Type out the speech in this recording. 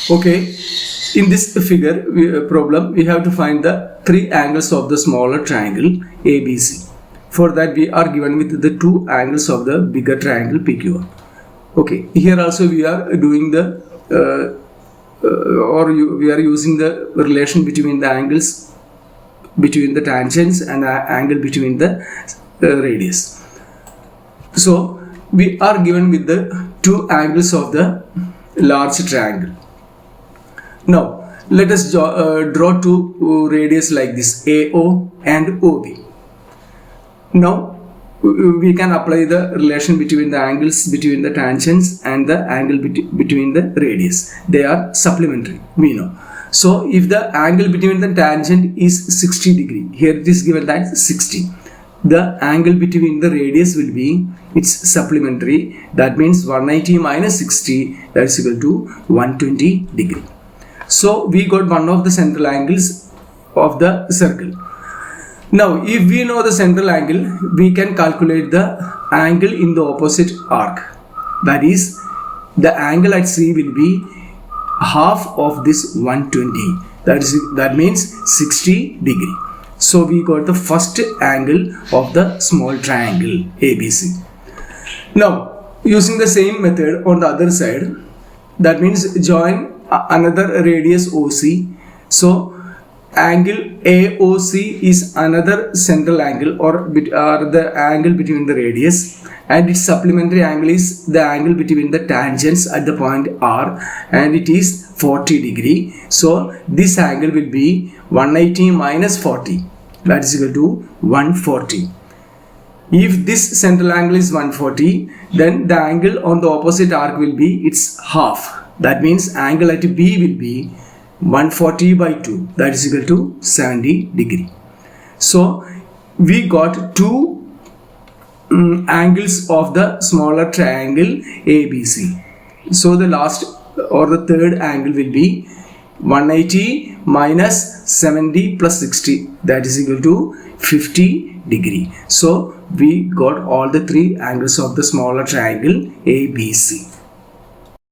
Okay, in this figure problem, we have to find the three angles of the smaller triangle ABC. For that, we are given with the two angles of the bigger triangle PQR. Okay, here also we are doing the we are using the relation between the angles between the tangents and the angle between the radius. So we are given with the two angles of the large triangle. Now let us draw two radius like this, AO and OB. Now we can apply the relation between the angles between the tangents and the angle between the radius. They are supplementary, we know. So if the angle between the tangent is 60 degree, here it is given that 60. The angle between the radius will be its supplementary. That means 180 minus 60, that is equal to 120 degree. So we got one of the central angles of the circle. Now if we know the central angle, we can calculate the angle in the opposite arc. That is, the angle at C will be half of this 120. That means 60 degree. So we got the first angle of the small triangle ABC. Now using the same method on the other side, that means join another radius OC. So angle AOC is another central angle or the angle between the radius, and its supplementary angle is the angle between the tangents at the point R, and it is 40 degree. So this angle will be 180 minus 40, that is equal to 140. If this central angle is 140, then the angle on the opposite arc will be its half. That means angle at B will be 140 by 2, that is equal to 70 degree. So we got two angles of the smaller triangle ABC. So the last or the third angle will be 180 minus 70 plus 60, that is equal to 50 degree. So we got all the three angles of the smaller triangle ABC.